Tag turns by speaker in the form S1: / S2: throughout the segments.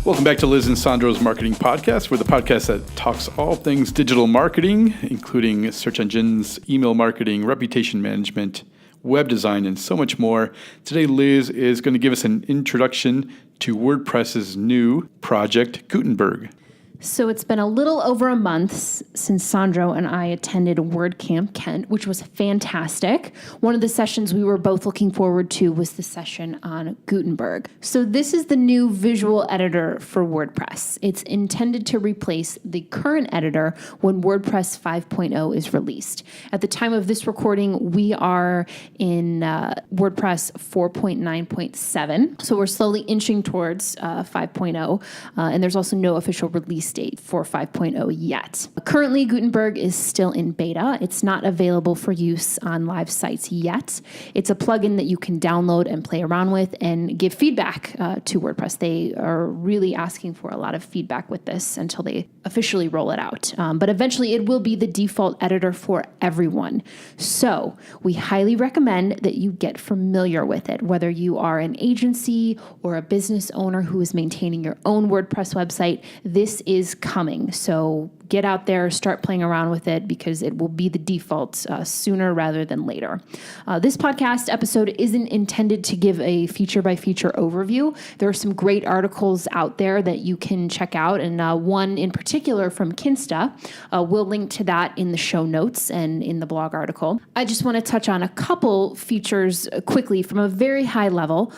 S1: Welcome back to Liz and Sandro's Marketing Podcast. We're the podcast that talks all things digital marketing, including search engines, email marketing, reputation management, web design, and so much more. Today, Liz is going to give us an introduction to WordPress's new project, Gutenberg.
S2: So it's been a little over a month since Sandro and I attended WordCamp Kent, which was fantastic. One of the sessions we were both looking forward to was the session on Gutenberg. So this is the new visual editor for WordPress. It's intended to replace the current editor when WordPress 5.0 is released. At the time of this recording, we are in WordPress 4.9.7. So we're slowly inching towards 5.0. And there's also no official release date for 5.0 yet. Currently, Gutenberg is still in beta. It's not available for use on live sites yet. It's a plugin that you can download and play around with and give feedback to WordPress. They are really asking for a lot of feedback with this until they officially roll it out. But eventually, it will be the default editor for everyone. So we highly recommend that you get familiar with it, whether you are an agency or a business owner who is maintaining your own WordPress website. This is coming. So get out there, start playing around with it because it will be the default sooner rather than later. This podcast episode isn't intended to give a feature-by-feature overview. There are some great articles out there that you can check out, and one in particular from Kinsta. We'll link to that in the show notes and in the blog article. I just want to touch on a couple features quickly from a very high level.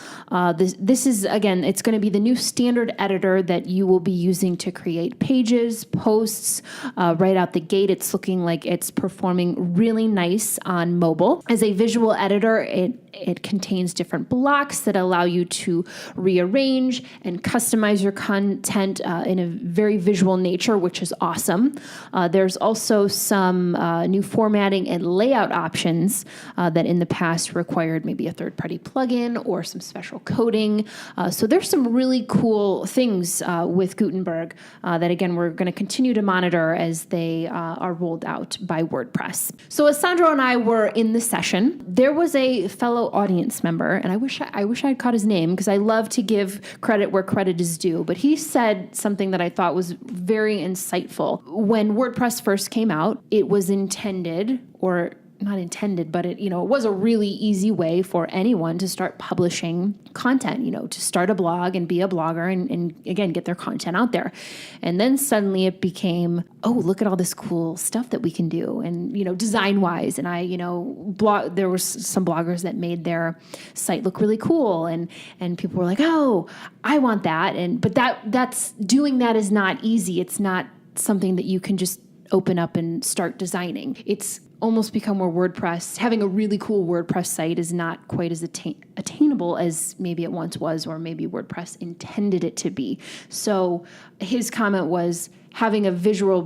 S2: This is, again, it's going to be the new standard editor that you will be using to create pages, posts. Right out the gate, it's looking like it's performing really nice on mobile. As a visual editor, it contains different blocks that allow you to rearrange and customize your content in a very visual nature, which is awesome. There's also some new formatting and layout options that in the past required maybe a third-party plugin or some special coding. So there's some really cool things with Gutenberg that, again, we're going to continue to monitor as they are rolled out by WordPress. So as Sandro and I were in the session, there was a fellow audience member, and I wish I had caught his name because I love to give credit where credit is due, but he said something that I thought was very insightful. When WordPress first came out, it was intended, or not intended, but it was a really easy way for anyone to start publishing content, to start a blog and be a blogger and again, get their content out there. And then suddenly it became, oh, look at all this cool stuff that we can do. And, design wise. And there was some bloggers that made their site look really cool. And people were like, oh, I want that. But that's doing that is not easy. It's not something that you can just open up and start designing. It's almost become where WordPress, having a really cool WordPress site is not quite as attainable as maybe it once was, or maybe WordPress intended it to be. So his comment was having a visual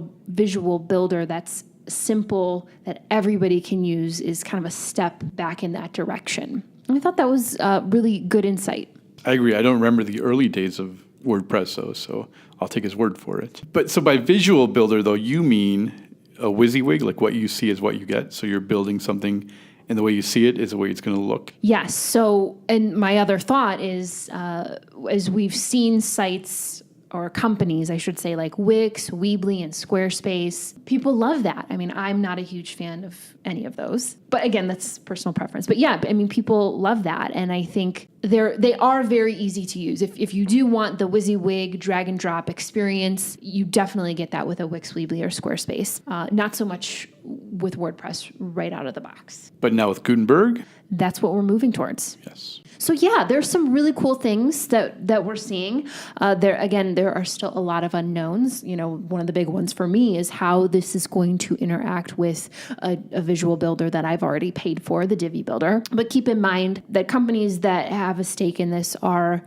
S2: builder that's simple, that everybody can use, is kind of a step back in that direction. And I thought that was really good insight.
S1: I agree. I don't remember the early days of WordPress, though, so I'll take his word for it. But so by visual builder, though, you mean a WYSIWYG, like what you see is what you get. So you're building something, and the way you see it is the way it's going to look.
S2: Yes. So, and my other thought is, as we've seen sites or companies, I should say, like Wix, Weebly, and Squarespace, people love that. I mean, I'm not a huge fan of any of those, but again, that's personal preference. But yeah, I mean, people love that, and I think they are very easy to use. If you do want the WYSIWYG drag and drop experience, you definitely get that with a Wix, Weebly, or Squarespace. Not so much with WordPress right out of the box.
S1: But now with Gutenberg?
S2: That's what we're moving towards.
S1: Yes.
S2: So yeah, there's some really cool things that we're seeing. There are still a lot of unknowns. One of the big ones for me is how this is going to interact with a visual builder that I've already paid for, the Divi builder. But keep in mind that companies that have a stake in this are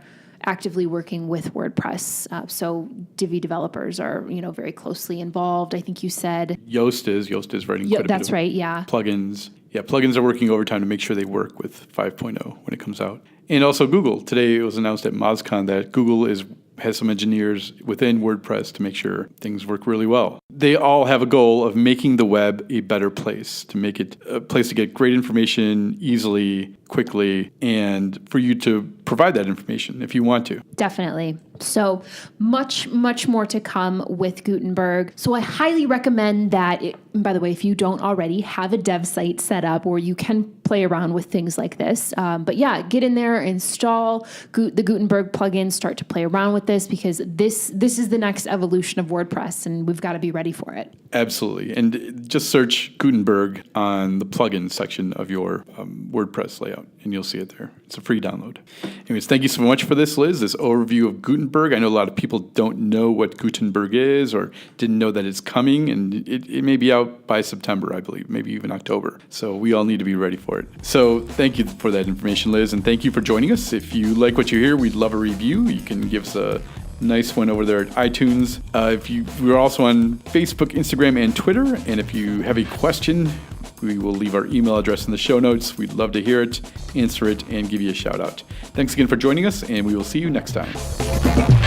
S2: actively working with WordPress. So Divi developers are, very closely involved. I think you said
S1: Yoast is writing quite a bit
S2: that's
S1: of
S2: right, yeah.
S1: plugins. Yeah, plugins are working overtime to make sure they work with 5.0 when it comes out. And also Google. Today it was announced at MozCon that Google has some engineers within WordPress to make sure things work really well. They all have a goal of making the web a better place, to make it a place to get great information easily, quickly, and for you to provide that information if you want to.
S2: Definitely. So much more to come with Gutenberg. So I highly recommend that, by the way, if you don't already, have a dev site set up where you can play around with things like this. But yeah, get in there, install the Gutenberg plugin, start to play around with this, because this is the next evolution of WordPress, and we've got to be ready for it.
S1: Absolutely. And just search Gutenberg on the plugin section of your WordPress layout, and you'll see it there. It's a free download. Anyways, thank you so much for this, Liz, this overview of Gutenberg. I know a lot of people don't know what Gutenberg is or didn't know that it's coming, and it may be out by September, I believe, maybe even October. So we all need to be ready for it. So thank you for that information, Liz, and thank you for joining us. If you like what you hear, we'd love a review. You can give us a nice one over there at iTunes. We're also on Facebook, Instagram, and Twitter. And if you have a question, we will leave our email address in the show notes. We'd love to hear it, answer it, and give you a shout out. Thanks again for joining us, and we will see you next time.